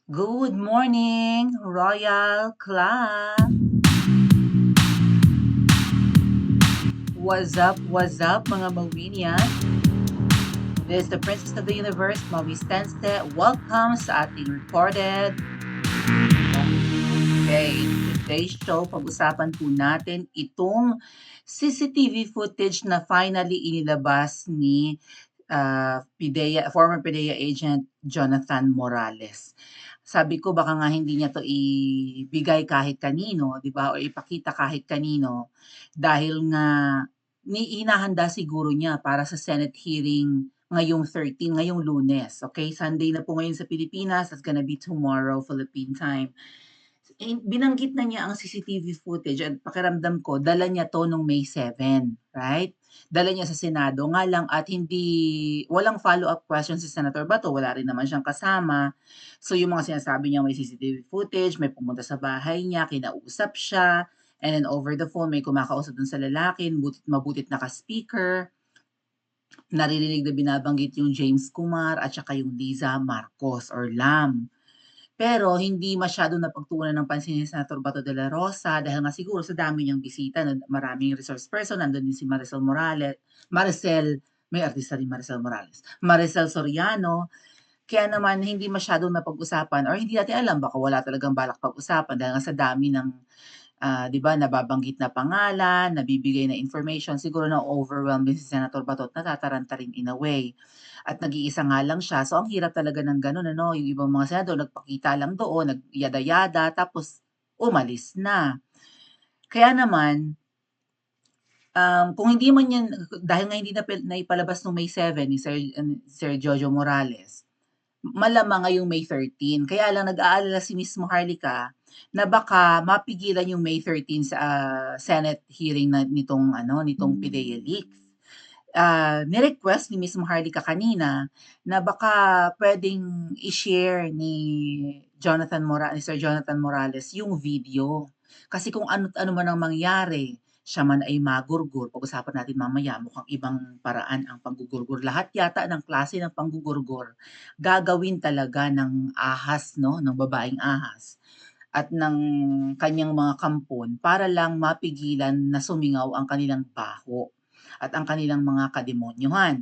Good morning, Royal Club! What's up, mga Mawinian? This is the Princess of the Universe, Mami Stenste. Welcome sa ating recorded. Okay, in today's show, pag-usapan po natin itong CCTV footage na finally inilabas ni former PIDEA agent Jonathan Morales. Sabi ko baka nga hindi niya 'to ibigay kahit kanino, 'di ba, o ipakita kahit kanino dahil nga hinahanda siguro niya para sa Senate hearing ngayong 13, ngayong Lunes, okay? Sunday na po ngayon sa Pilipinas, that's gonna be tomorrow Philippine time. Binanggit na niya ang CCTV footage at pakiramdam ko dala niya 'to nung May 7, right? Dala niya sa Senado nga lang at walang follow-up question si Senator Bato, wala rin naman siyang kasama. So yung mga sinasabi niya may CCTV footage, may pumunta sa bahay niya, kinausap siya, and then over the phone may kumakausap dun sa lalaki, mabutit naka-speaker, naririnig na binabanggit yung James Kumar at saka yung Liza Marcos or Lam. Pero hindi masyadong napagtuunan ng pansin ni Senator Bato de la Rosa dahil nga siguro sa dami niyang bisita, maraming resource person, nandun din si Maricel, may artista rin Maricel Morales, Maricel Soriano, kaya naman hindi masyadong napag-usapan or hindi natin alam baka wala talagang balak pag-usapan dahil nga sa dami ng 'di ba, nababanggit na pangalan, nabibigay na information, siguro na-overwhelm din si Senator Bato at natataranta rin in a way. At nag-iisa nga lang siya, so ang hirap talaga ng gano'n ano, yung ibang mga senador nagpakita lang doon, nagyada-yada, tapos umalis na. Kaya naman, kung hindi man 'yan dahil nga hindi naipalabas nung May 7 ni Sir Jojo Morales, malamang ngayong May 13. Kaya lang nag-aalala si Miss Maharlika na baka mapigilan yung May 13 sa, Senate hearing nitong PIDEA leaks. Ni-request ni Miss Maharlika kanina na baka puwedeng i-share ni Sir Jonathan Morales yung video. Kasi kung ano't ano man ang mangyari, siya man ay magurgur, pag-usapan natin mamaya, mukhang ibang paraan ang panggugurgur. Lahat yata ng klase ng panggugurgur gagawin talaga ng ahas 'no, ng babaeng ahas at ng kanyang mga kampon para lang mapigilan na sumingaw ang kanilang baho at ang kanilang mga kademonyohan.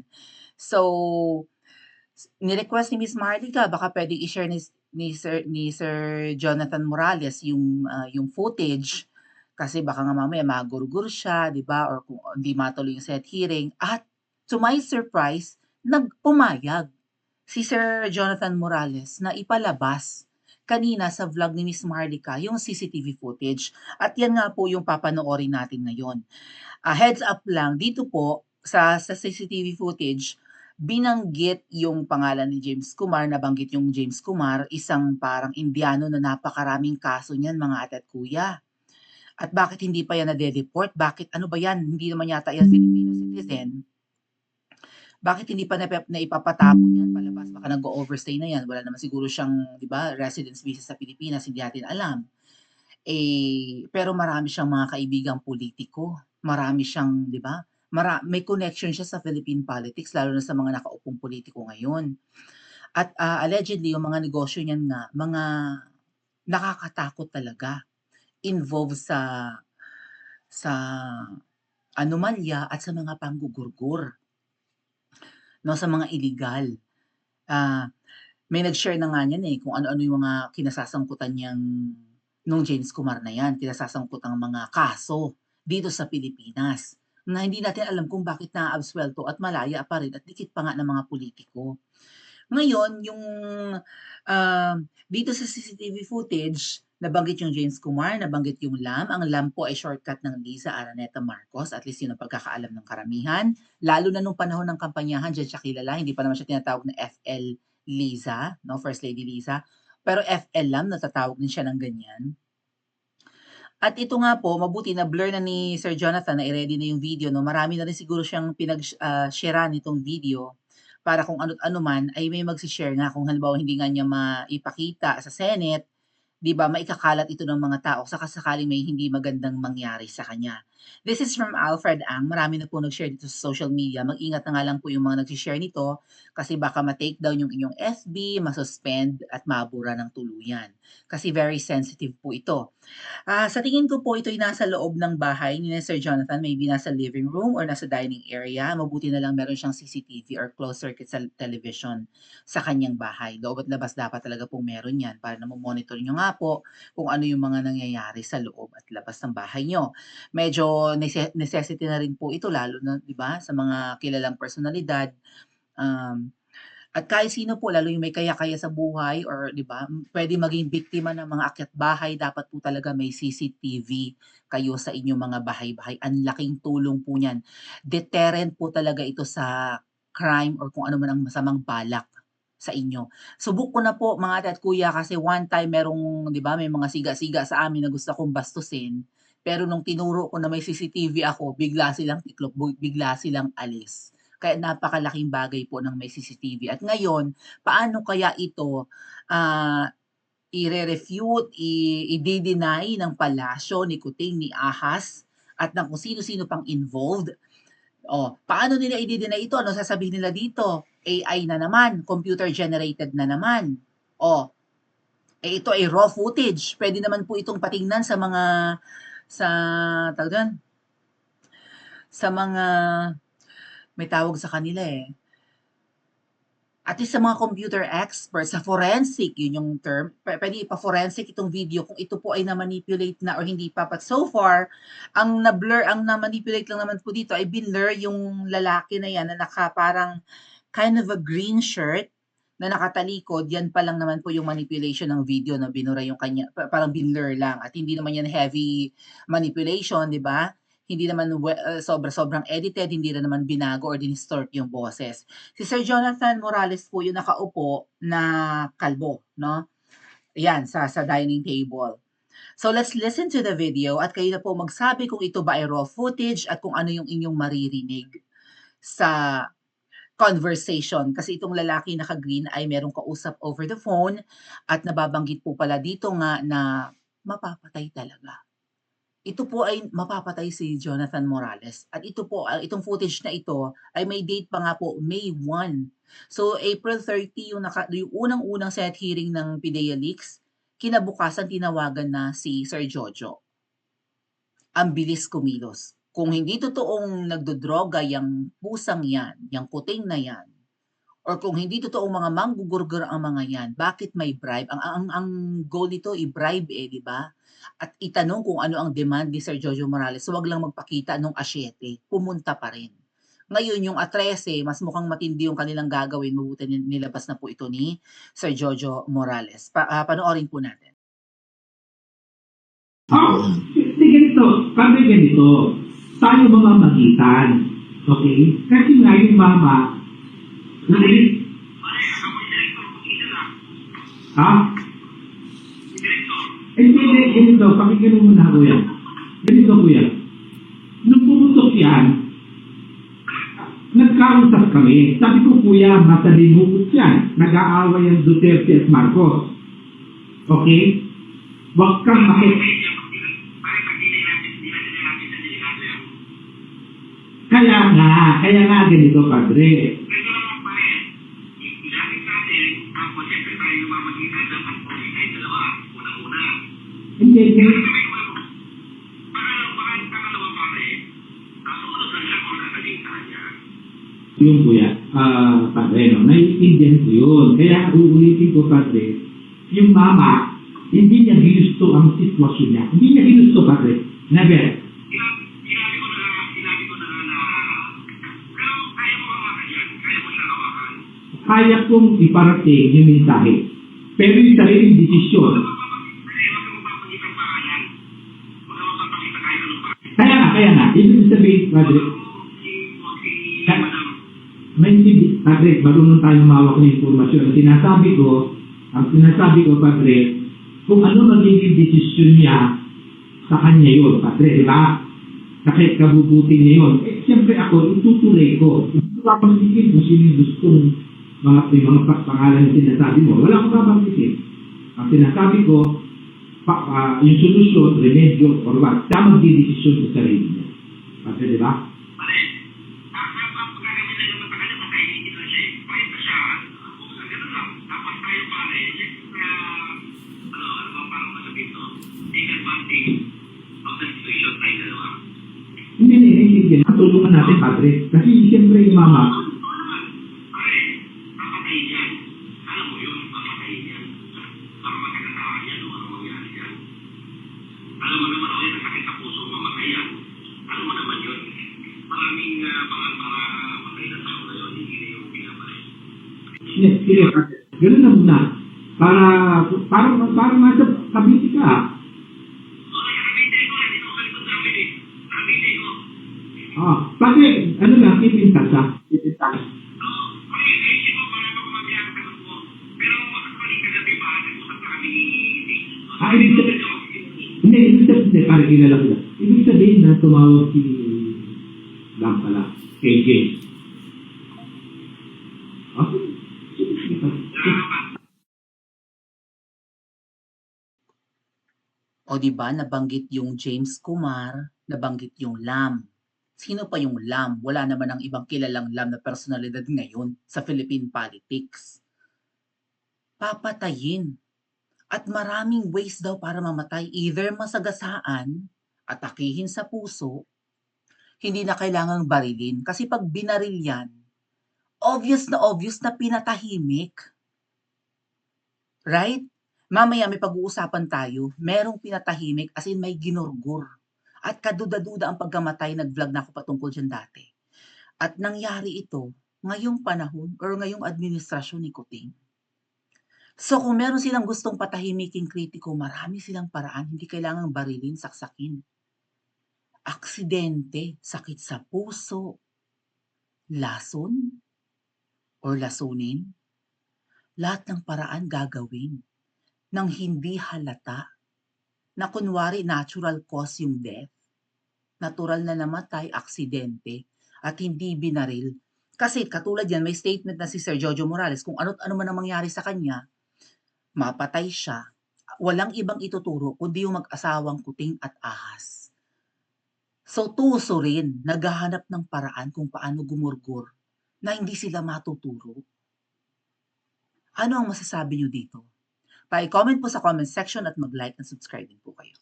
So, ni-request ni Miss Marlica baka puwedeng i-share ni Sir Jonathan Morales yung footage kasi baka nga mamaya magurgur siya, 'di ba, or kung hindi matuloy yung Senate hearing at to my surprise, pumayag si Sir Jonathan Morales na ipalabas kanina sa vlog ni Miss Marlica yung CCTV footage at yan nga po yung papanoorin natin ngayon. Heads up lang, dito po sa CCTV footage, binanggit yung pangalan ni James Kumar, nabanggit yung James Kumar, isang parang Indiano na napakaraming kaso niyan mga ate at kuya. At bakit hindi pa yan nade-deport? Bakit ano ba yan? Hindi naman yata yan Filipino citizen. Bakit hindi pa naipapatapon yan palabas? Baka nag-o-overstay na yan. Wala naman siguro siyang, di ba, residence visa sa Pilipinas, hindi natin alam. Pero marami siyang mga kaibigang politiko, marami siyang 'di ba, may connection siya sa Philippine politics lalo na sa mga nakaupong politiko ngayon. At, allegedly yung mga negosyo niyan nga mga nakakatakot talaga, involved sa anomalya at sa mga panggugurgur 'no, sa mga illegal. Ah, May nag-share na nga niyan, kung ano-ano yung mga kinasasangkutan niyang nung James Kumar na 'yan, kinasasangkutang mga kaso dito sa Pilipinas, na hindi natin alam kung bakit naaabsuwelto at malaya pa rin at dikit pa nga ng mga politiko. Ngayon dito sa CCTV footage, nabanggit yung James Kumar, nabanggit yung Lam. Ang Lam po ay shortcut ng Liza Araneta Marcos, at least yun ang pagkakaalam ng karamihan. Lalo na nung panahon ng kampanyahan, diyan siya kilala, hindi pa naman siya tinatawag na FL Liza, no, First Lady Liza. Pero FL Lam, natatawag din siya ng ganyan. At ito nga po, mabuti na blur na ni Sir Jonathan na i-ready na yung video 'no, marami na rin siguro siyang sharean nitong video para kung ano't ano man ay may magse-share nga kung halimbawa hindi nga niya maipakita sa Senate, 'di ba, maikakalat ito ng mga tao saka sakaling may hindi magandang mangyari sa kanya. This is from Alfred Ang. Marami na po nag-share dito sa social media. Mag-ingat na nga lang po yung mga nag-share nito kasi baka ma-take down yung inyong FB, masuspend at mabura ng tuluyan. Kasi very sensitive po ito. Sa tingin ko po ito'y nasa loob ng bahay ni Sir Jonathan, maybe nasa living room or nasa dining area. Mabuti na lang meron siyang CCTV or closed circuit sa television sa kanyang bahay. Loob at labas dapat talaga pong meron yan para na monitor nyo nga po kung ano yung mga nangyayari sa loob at labas ng bahay nyo. Medyo necessity na rin po ito lalo na 'di ba sa mga kilalang personalidad. Um, at kahit sino po lalo yung may kaya-kaya sa buhay or 'di ba, pwede maging biktima ng mga akyat-bahay dapat po talaga may CCTV kayo sa inyong mga bahay-bahay. Ang laking tulong po niyan. Deterrent po talaga ito sa crime or kung ano man ang masamang balak sa inyo. Subok ko na po mga ate at kuya kasi one time merong 'di ba may mga siga-siga sa amin na gusto kong bastusin, pero nung tinuro ko na may CCTV ako bigla silang tiklop, bigla silang alis. Kaya napakalaking bagay po ng may CCTV at ngayon, paano kaya ito, ire-refute, ide-deny ng palasyo, ni Kuting, ni Ahas at ng kung sino-sino pang involved? Oh, paano nila ide-deny ito? Ano sasabihin nila dito? AI na naman, computer generated na naman. Oh, ito ay raw footage. Pwede naman po itong patingnan sa mga sa tawag do'n, sa mga may tawag sa kanila, eh. At least sa mga computer experts, sa forensic, yun yung term. Pwede ipa-forensic itong video kung ito po ay na-manipulate na or hindi pa. But so far, ang na-blur, ang na-manipulate lang naman po dito ay binlur yung lalaki na yan na parang kind of a green shirt na nakatalikod. Yan pa lang naman po yung manipulation ng video na binura yung kanya. Parang binlur lang. At hindi naman yan heavy manipulation, di ba? Hindi naman sobrang edited, hindi rin naman binago or dinistort yung boses. Si Sir Jonathan Morales po yung nakaupo na kalbo, no? Yan, sa dining table. So let's listen to the video at kayo na po magsabi kung ito ba ay raw footage at kung ano yung inyong maririnig sa conversation. Kasi itong lalaki naka-green ay merong kausap over the phone at nababanggit po pala dito nga na mapapatay talaga. Ito po ay mapapatay si Jonathan Morales at ito po, itong footage na ito ay may date pa nga po, May 1. So April 30 yung unang-unang Senate hearing ng PIDEA Leaks, kinabukasan tinawagan na si Sir Jojo. Ang bilis kumilos. Kung hindi totoong nagdodroga yang pusang yan, yang Kuting na yan, or kung hindi totoong mga manggugurgur ang mga yan, bakit may bribe? Ang goal nito i-bribe di ba? At itanong kung ano ang demand ni Sir Jojo Morales. So wag lang magpakita nung A7, pumunta pa rin. Ngayon yung A13, mas mukhang matindi yung kanilang gagawin. Mabuti nilabas na po ito ni Sir Jojo Morales. Panoorin po natin. Ganito, kami ganito, tayo mamamagitan. Okay? Kasi nga yung mama, ha? Hindi, ganito, pakinggan mo muna, kuya. Ganito, kuya. Nung pumutok yan, nagkausap kami. Sabi ko, kuya, matalinugot yan. Nag-aaway ang Duterte at Marcos. Okay? Huwag kang Kaya nga ganito, padre. Hindi. Yung kuya, padre, no? Naiintindihan ko yun. Kaya uulitin ko, padre, yung mama, hindi niya ginusto ang sitwasyon niya. Hindi niya ginusto, padre. Never. Kaya kong iparating yung mensahe. Pero yung sariling desisyon. Kaya nga. Ibig sabihin, padre, padre, marunong tayong mawak ng informasyon. Ang sinasabi ko, padre, kung ano magiging desisyon niya sa kanya yun, padre, di ba? Kasi kabubuti niya yun. Siyempre ako, itutuloy ko. Ito papanggitin kung sino yung gustong mga pangalan na sinasabi mo. Wala akong papanggitin. Ang sinasabi ko, yung solusyon, remedyo, or what, siya magdidesisyon sa sarili niya. Padre, di ba? Pare, ang pagkakamit na naman sa kanya, makainigit na siya eh. Pahit na siya, kung sa ganun lang, dapat tayo pare, ano ba parang masabihin to, take advantage of the situation tayo dalawa. Hindi. Tulungan natin, Padre. Kasi siyempre yung mama, Oo naman, pare, papatayin yan. Alam mo yun, papatayin yan. Baka magkakataan yan, o ano mangyari yan. Alam mo naman ako yung sakit sa puso, mamatay yan. Alam mo naman yun. Maraming mga patay na tao ngayon, hindi na yung pinapatay. sige, Padre. Ganun na muna. Para nasa kabiti ka. Okay, nakabintay ko, hindi ako kalikot namin eh. Nakabintay ko. Padre, ano lang, keep in touch, ha? Keep in touch. Oo, okay, ayusin mo, para ako mamaya ang sagot mo. Pero actually, kagabi pa, nag-usap na kami ni Ibig sabihin, para kilala ko lang. Ibig sabihin na tumawag si Lam pala, KJ. Okay. Sige, Padre. O di ba nabanggit yung James Kumar, nabanggit yung Lam. Sino pa yung Lam? Wala naman ang ibang kilalang Lam na personalidad ngayon sa Philippine politics. Papatayin. At maraming ways daw para mamatay. Either masagasaan, atakihin sa puso, hindi na kailangang barilin. Kasi pag binaril yan, obvious na pinatahimik. Right? Mamaya may pag-uusapan tayo, merong pinatahimik as in may ginurgur. At kaduda-duda ang pagkamatay, nag-vlog na ako patungkol dyan dati. At nangyari ito ngayong panahon or ngayong administrasyon ni Kuting. So kung meron silang gustong patahimiking kritiko, marami silang paraan, hindi kailangang barilin, saksakin. Aksidente, sakit sa puso, lason, or lasunin, lahat ng paraan gagawin nang hindi halata na kunwari natural cause yung death, natural na namatay, aksidente, at hindi binaril. Kasi katulad yan, may statement na si Sir Jojo Morales, kung ano't ano man ang mangyari sa kanya, mapatay siya, walang ibang ituturo kundi yung mag-asawang Kuting at Ahas. So tuso rin, naghahanap ng paraan kung paano gumurgur na hindi sila matuturo. Ano ang masasabi nyo dito? Pa-comment po sa comment section at mag-like and subscribe din po kayo.